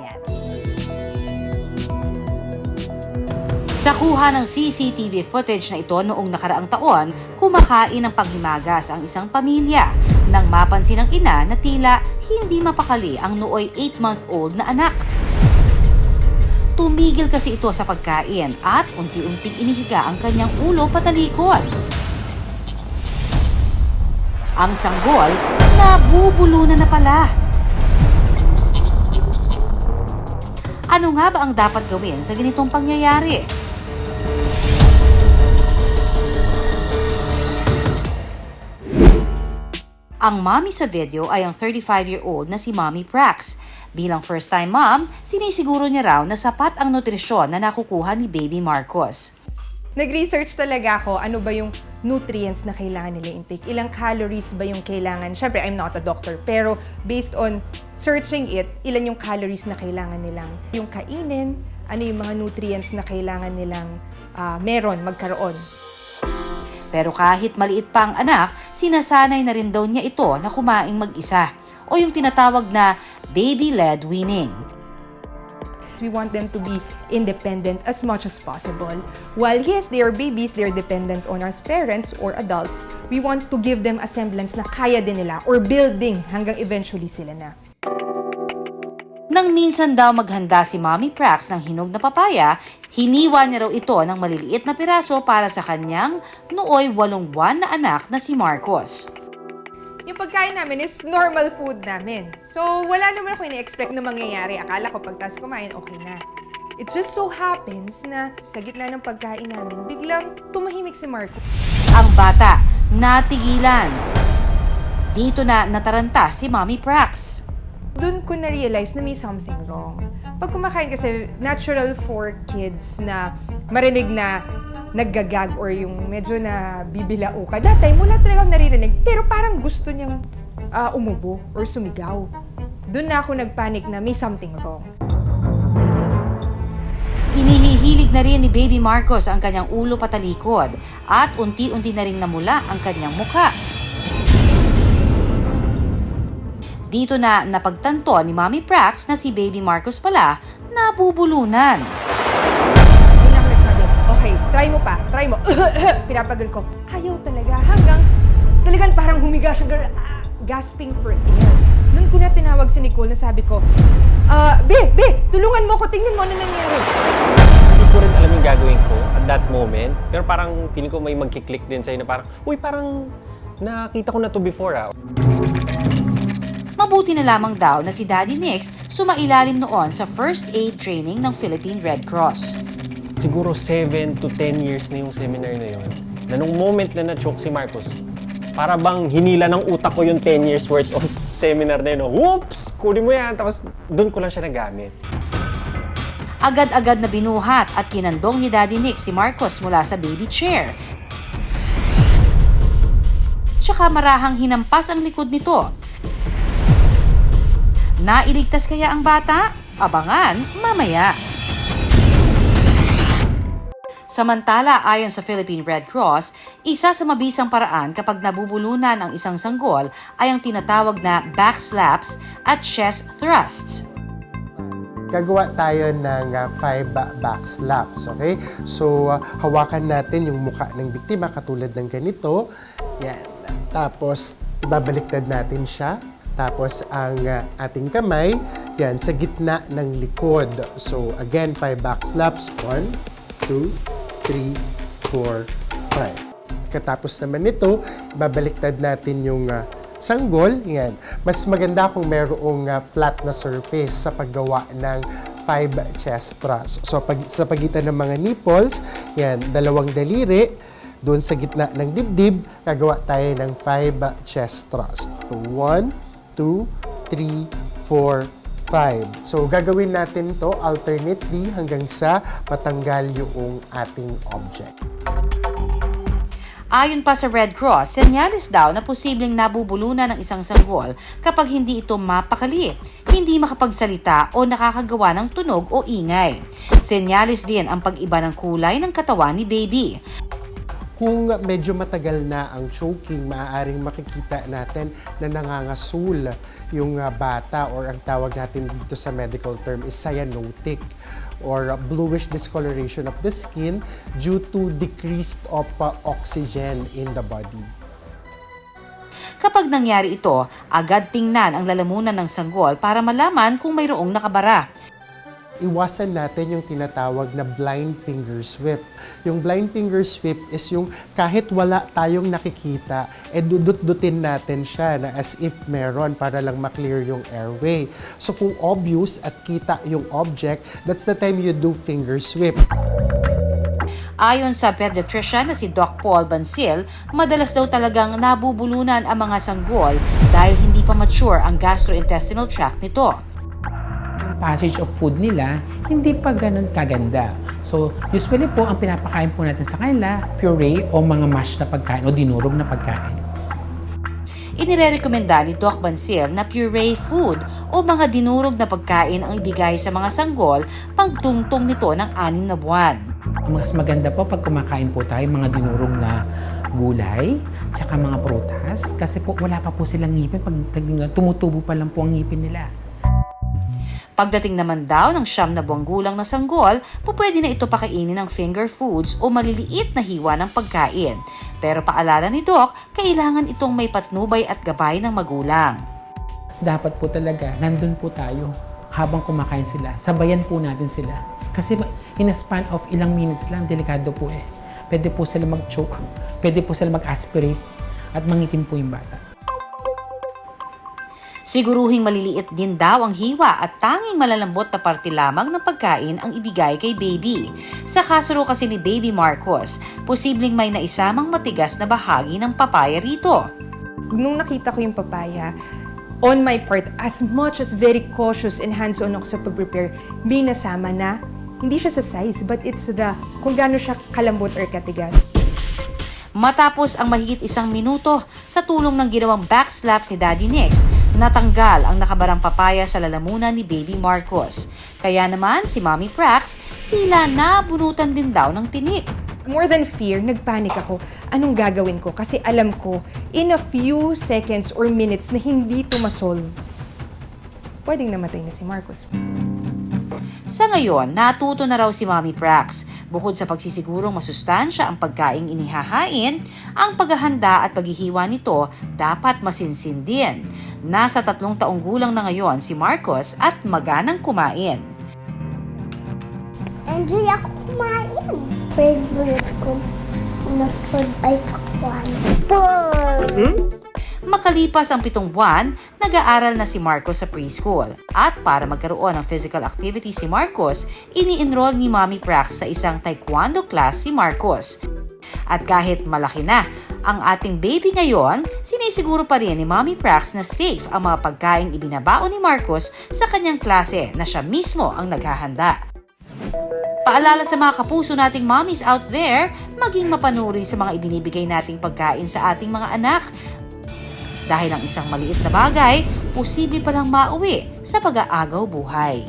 yan. Sa kuha ng CCTV footage na ito noong nakaraang taon, kumakain ng panghimagas ang isang pamilya nang mapansin ng ina na tila hindi mapakali ang nooy 8-month-old na anak. Tumigil kasi ito sa pagkain at unti-unting inihiga ang kanyang ulo patalikod. Ang sanggol, nabubulunan na pala. Ano nga ba ang dapat gawin sa ganitong pangyayari? Ang mommy sa video ay ang 35-year-old na si Mommy Prax. Bilang first-time mom, sinisiguro niya raw na sapat ang nutrisyon na nakukuha ni Baby Marcos. Nag-research talaga ako ano ba yung nutrients na kailangan nila intake. Ilang calories ba yung kailangan? Siyempre, I'm not a doctor. Pero based on searching it, ilan yung calories na kailangan nilang yung kainin, ano yung mga nutrients na kailangan nilang magkaroon. Pero kahit maliit pa ang anak, sinasanay na rin daw niya ito na kumaing mag-isa o yung tinatawag na baby-led weaning. We want them to be independent as much as possible. While yes, they are babies, they are dependent on us parents or adults, we want to give them a semblance na kaya din nila or building hanggang eventually sila na. Nang minsan daw maghanda si Mommy Prax ng hinog na papaya, hiniwa niya raw ito ng maliliit na piraso para sa kanyang nooy 8 buwan na anak na si Marcos. Yung pagkain namin is normal food namin. So, wala naman ako ini-expect na mangyayari. Akala ko pagtas kumain, okay na. It just so happens na sa gitna ng pagkain namin, biglang tumahimik si Marcos. Ang bata, natigilan. Dito na nataranta si Mommy Prax. Doon ko na-realize na may something wrong. Pag kumakain kasi, natural for kids na marinig na naggagag or yung medyo na bibilao ka. That time, wala talagang naririnig, pero parang gusto niyang umubo or sumigaw. Doon na ako nagpanik na may something wrong. Inihihilig na rin ni Baby Marcos ang kanyang ulo patalikod at unti-unti na rin namula ang kanyang mukha. Dito na napagtanto ni Mommy Prax na si Baby Marcos pala nabubulunan. Doon ako nagsabi, okay, try mo. Pinapagal ko. Ayaw talaga. Hanggang talagang parang humiga siya, gasping for air. Noon ko na tinawag si Nicole na sabi ko, Be, tulungan mo ko, tingnan mo ano nangyari. Hindi ko rin alam yung gagawin ko at that moment. Pero parang feeling ko may magkiklik din sa'yo na parang, uy, parang nakita ko na to before Mabuti na lamang daw na si Daddy Nix sumailalim noon sa first aid training ng Philippine Red Cross. Siguro 7 to 10 years na yung seminar na yun. Na nung moment na na-choke si Marcos, para bang hinila ng utak ko yung 10 years worth of seminar na yun. Whoops! Kunin mo yan. Tapos doon ko lang siya nagamit. Agad-agad na binuhat at kinandong ni Daddy Nix si Marcos mula sa baby chair. Tsaka marahang hinampas ang likod nito. Nailigtas kaya ang bata? Abangan mamaya. Samantala, ayon sa Philippine Red Cross, isa sa mabisang paraan kapag nabubulunan ang isang sanggol ay ang tinatawag na back slaps at chest thrusts. Gagawa tayo ng 5 back slaps, okay? So, hawakan natin yung mukha ng biktima katulad ng ganito. Yan. Tapos, ibabaliktad natin siya. Tapos, ang ating kamay, yan, sa gitna ng likod. So, again, 5 back slaps. 1, 2, 3, 4, 5. Katapos naman nito, babaliktad natin yung sanggol. Yan. Mas maganda kung mayroong flat na surface sa paggawa ng 5 chest thrusts. So, sa pagitan ng mga nipples, yan, 2 daliri, doon sa gitna ng dibdib, gagawa tayo ng 5 chest thrusts. 1, 2, 3, 4, 5. So, gagawin natin to alternately hanggang sa matanggal yung ating object. Ayon pa sa Red Cross, senyales daw na posibleng nabubulunan ng isang sanggol kapag hindi ito mapakali, hindi makapagsalita o nakakagawa ng tunog o ingay. Senyales din ang pag-iba ng kulay ng katawan ni baby. Kung medyo matagal na ang choking, maaaring makikita natin na nangangasul yung bata, or ang tawag natin dito sa medical term is cyanotic, or bluish discoloration of the skin due to decreased of oxygen in the body. Kapag nangyari ito, agad tingnan ang lalamunan ng sanggol para malaman kung mayroong nakabara. Iwasan natin yung tinatawag na blind finger sweep. Yung blind finger sweep is yung kahit wala tayong nakikita, dudut-dutin natin siya na as if meron para lang maklear yung airway. So kung obvious at kita yung object, that's the time you do finger sweep. Ayon sa pediatrician na si Doc Paul Bancil, madalas daw talagang nabubulunan ang mga sanggol dahil hindi pa mature ang gastrointestinal tract nito. Yung passage of food nila, hindi pa ganun kaganda. So, usually po, ang pinapakain po natin sa kanila, puree o mga mashed na pagkain o dinurog na pagkain. Inirekomenda ni Doc Bancil na puree food o mga dinurog na pagkain ang ibigay sa mga sanggol pagtungtong nito ng 6 na buwan. Mas maganda po pag kumakain po tayo mga dinurog na gulay, tsaka mga prutas, kasi po wala pa po silang ngipin, pag tumutubo pa lang po ang ngipin nila. Pagdating naman daw ng 9 na buwang gulang na sanggol, pwede na ito pakainin ng finger foods o maliliit na hiwa ng pagkain. Pero paalala ni Doc, kailangan itong may patnubay at gabay ng magulang. Dapat po talaga, nandun po tayo habang kumakain sila. Sabayan po natin sila. Kasi in a span of ilang minutes lang, delikado po eh. Pwede po sila mag-choke, pwede po sila mag-aspirate, at mangitim po yung bata. Siguruhing maliliit din daw ang hiwa at tanging malalambot na parte lamang ng pagkain ang ibigay kay baby. Sa kaso raw kasi ni Baby Marcos, posibleng may naisamang matigas na bahagi ng papaya rito. Nung nakita ko yung papaya, on my part, as much as very cautious and hands-on ako sa pag-prepare, may nasama na, hindi siya sa size, but it's the kung gaano siya kalambot or katigas. Matapos ang mahigit 1 minuto, sa tulong ng ginawang backslaps ni Daddy Nix, natanggal ang nakabarang papaya sa lalamunan ni Baby Marcos. Kaya naman si Mommy Prax, tila nabunutan din daw ng tinik. More than fear, nagpanik ako. Anong gagawin ko? Kasi alam ko, in a few seconds or minutes na hindi ito masolve, pwedeng namatay na si Marcos. Sa ngayon, natuto na raw si Mommy Prax. Bukod sa pagsisigurong masustansya ang pagkaing inihahain, ang paghahanda at paghihiwa nito dapat masinsin din. Nasa 3 taong gulang na ngayon si Marcos at maganang kumain. Enjoy ako kumain. Favorite ko na food ay pakwan. Makalipas ang 7 buwan, nag-aaral na si Marcos sa preschool. At para magkaroon ng physical activity si Marcos, ini-enroll ni Mommy Prax sa isang taekwondo class si Marcos. At kahit malaki na ang ating baby ngayon, sinisiguro pa rin ni Mommy Prax na safe ang mga pagkaing ibinabao ni Marcos sa kanyang klase na siya mismo ang naghahanda. Paalala sa mga kapuso nating mommies out there, maging mapanuri sa mga ibinibigay nating pagkain sa ating mga anak. Dahil ang isang maliit na bagay, posible palang mauwi sa pag-aagaw buhay.